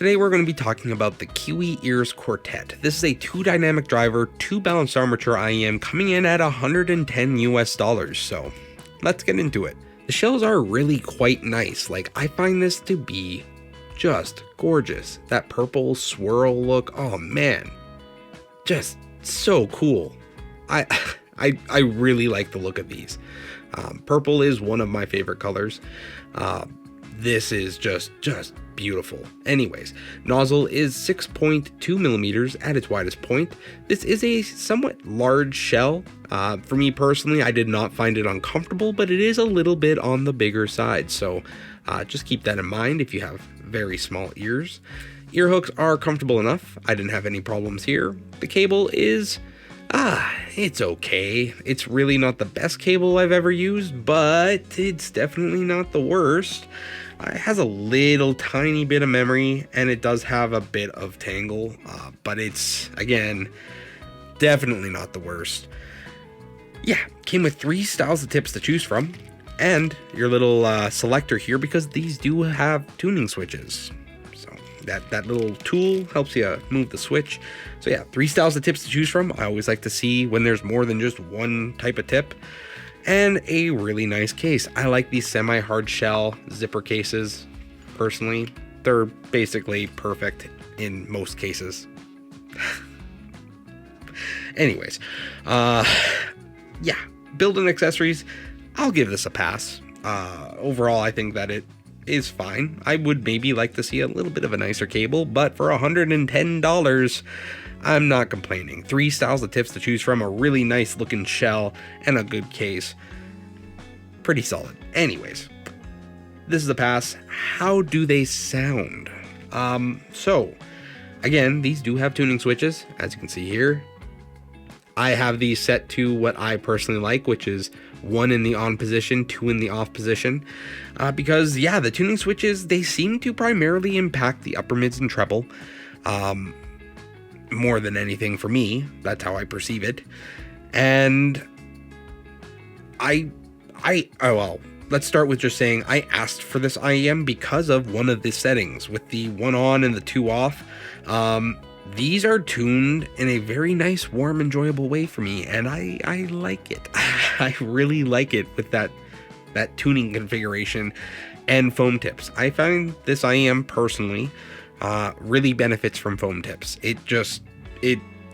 Today we're going to be talking about the Kiwi Ears Quartet. This is a 2 dynamic driver, 2 balanced armature IEM coming in at $110 US, so let's get into it. The shells are really quite nice. Like, I find this to be just gorgeous. That purple swirl look, oh man, just so cool. I really like the look of these. Purple is one of my favorite colors. This is just beautiful. Anyways, nozzle is 6.2 millimeters at its widest point. This is a somewhat large shell. For me personally, I did not find it uncomfortable, but it is a little bit on the bigger side. So just keep that in mind if you have very small ears. Ear hooks are comfortable enough. I didn't have any problems here. The cable is, it's okay. It's really not the best cable I've ever used, but it's definitely not the worst. It has a little tiny bit of memory, and it does have a bit of tangle, but it's, again, definitely not the worst. Yeah, came with 3 styles of tips to choose from, and your little selector here, because these do have tuning switches. So that little tool helps you move the switch. So yeah, 3 styles of tips to choose from. I always like to see when there's more than just one type of tip. And a really nice case. I like these semi-hard shell zipper cases, personally. They're basically perfect in most cases. Anyways, yeah, build and accessories, I'll give this a pass. Overall, I think that it is fine. I would maybe like to see a little bit of a nicer cable, but for $110, I'm not complaining. 3 styles of tips to choose from, a really nice looking shell, and a good case. Pretty solid. Anyways, this is a pass. How do they sound? So, again, these do have tuning switches, as you can see here. I have these set to what I personally like, which is 1 in the on position, 2 in the off position. Because, yeah, the tuning switches, they seem to primarily impact the upper mids and treble. More than anything for me. That's how I perceive it. And well, let's start with just saying I asked for this IEM because of one of the settings with the 1 on and the 2 off. These are tuned in a very nice, warm, enjoyable way for me, and I like it. I really like it with that tuning configuration and foam tips. I find this IEM personally really benefits from foam tips. It's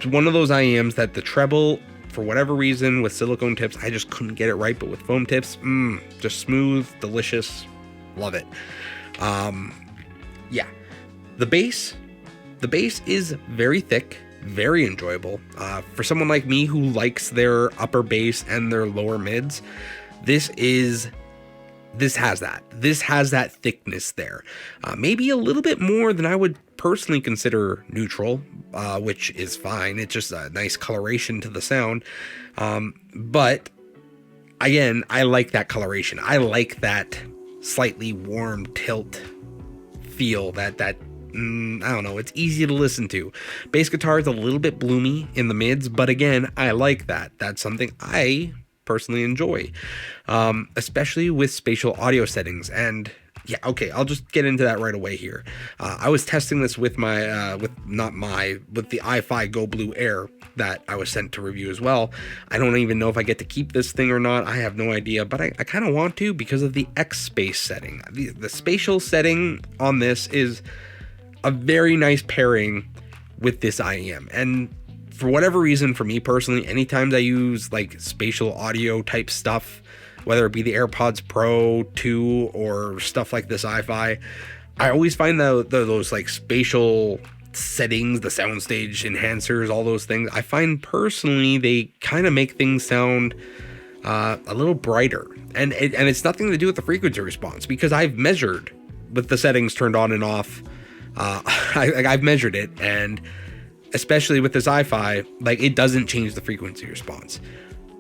one of those IEMs that the treble, for whatever reason, with silicone tips, I just couldn't get it right, but with foam tips, just smooth, delicious, love it. Yeah, the bass is very thick, very enjoyable. For someone like me who likes their upper bass and their lower mids, this has that thickness there. Maybe a little bit more than I would personally consider neutral, which is fine. It's just a nice coloration to the sound. But again, I like that coloration. I like that slightly warm tilt feel that I don't know, it's easy to listen to. Bass guitar is a little bit bloomy in the mids, but again, I like that. That's something I personally enjoy, especially with spatial audio settings. And yeah, okay, I'll just get into that right away here. I was testing this with with the i5 Go Blue Air that I was sent to review as well. I don't even know if I get to keep this thing or not. I have no idea, but I kind of want to because of the X space setting. The spatial setting on this is a very nice pairing with this IEM. And for whatever reason, for me personally, anytime I use like spatial audio type stuff, whether it be the AirPods Pro 2 or stuff like this i5, I always find those like spatial settings, the soundstage enhancers, all those things, I find personally they kind of make things sound a little brighter. And it's nothing to do with the frequency response, because I've measured with the settings turned on and off. I've measured it, and especially with this i5, like, it doesn't change the frequency response.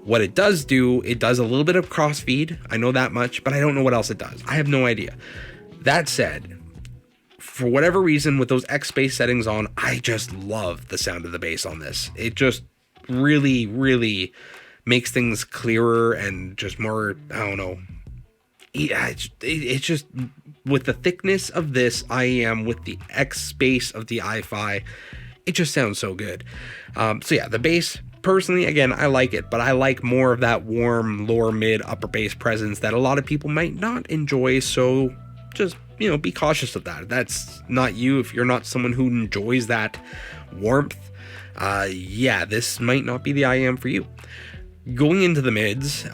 What it does do, it does a little bit of crossfeed. I know that much, but I don't know what else it does. I have no idea. That said, for whatever reason, with those X bass settings on, I just love the sound of the bass on this. It just really, really makes things clearer and just more, I don't know, yeah, it's just with the thickness of this IEM with the X space of the i5, it just sounds so good. So yeah, the bass, personally, again, I like it, but I like more of that warm lower mid upper bass presence that a lot of people might not enjoy. So just, you know, be cautious of that. If that's not you, if you're not someone who enjoys that warmth, yeah, this might not be the IEM for you. Going into the mids,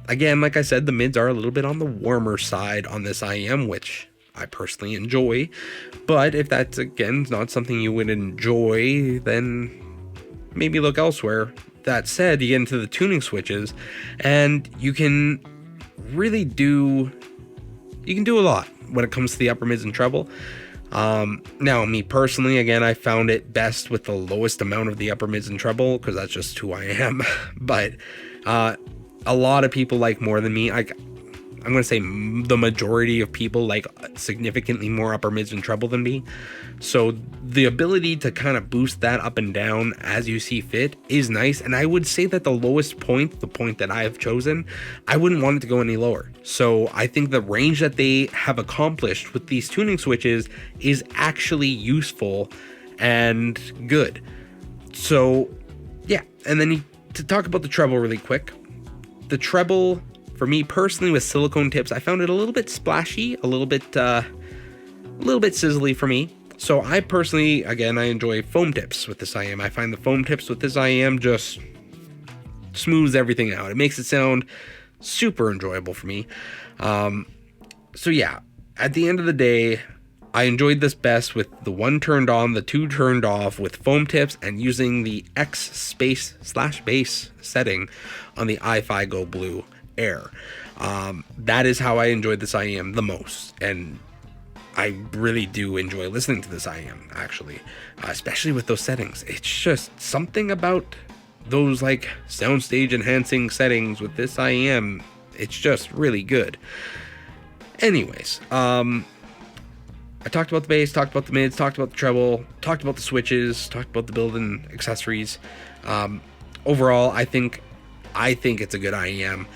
again, like I said, the mids are a little bit on the warmer side on this IEM, which I personally enjoy. But if that's, again, not something you would enjoy, then maybe look elsewhere. That said, you get into the tuning switches, and you can really do a lot when it comes to the upper mids and treble. Now, me personally, again, I found it best with the lowest amount of the upper mids and treble, because that's just who I am. But a lot of people like more than me. I'm going to say the majority of people like significantly more upper mids and treble than me. So the ability to kind of boost that up and down as you see fit is nice. And I would say that the lowest point, the point that I have chosen, I wouldn't want it to go any lower. So I think the range that they have accomplished with these tuning switches is actually useful and good. So yeah, and then to talk about the treble really quick, the treble, for me personally, with silicone tips, I found it a little bit splashy, a little bit sizzly for me. So I personally, again, I enjoy foam tips with this IEM. I find the foam tips with this IEM just smooths everything out. It makes it sound super enjoyable for me. So yeah, at the end of the day, I enjoyed this best with the 1 turned on, the 2 turned off, with foam tips, and using the X space / bass setting on the i5 Go Blue Air. That is how I enjoyed this IEM the most, and I really do enjoy listening to this IEM, actually, especially with those settings. It's just something about those like soundstage enhancing settings with this IEM. It's just really good. Anyways, I talked about the bass, talked about the mids, talked about the treble, talked about the switches, talked about the built-in accessories. Overall, I think it's a good IEM.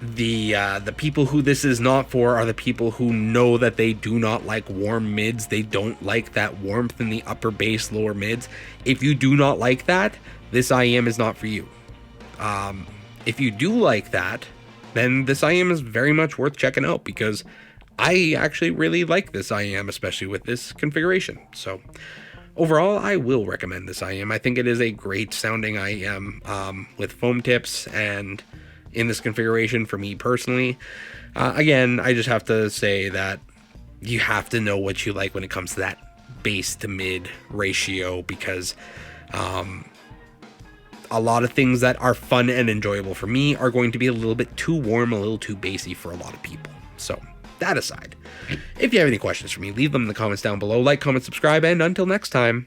The people who this is not for are the people who know that they do not like warm mids. They don't like that warmth in the upper bass, lower mids. If you do not like that, this IEM is not for you. If you do like that, then this IEM is very much worth checking out, because I actually really like this IEM, especially with this configuration. So overall, I will recommend this IEM. I think it is a great sounding IEM with foam tips and in this configuration for me personally. Again, I just have to say that you have to know what you like when it comes to that bass to mid ratio, because a lot of things that are fun and enjoyable for me are going to be a little bit too warm, a little too bassy for a lot of people. So that aside, if you have any questions for me, leave them in the comments down below. Like, comment, subscribe, and until next time,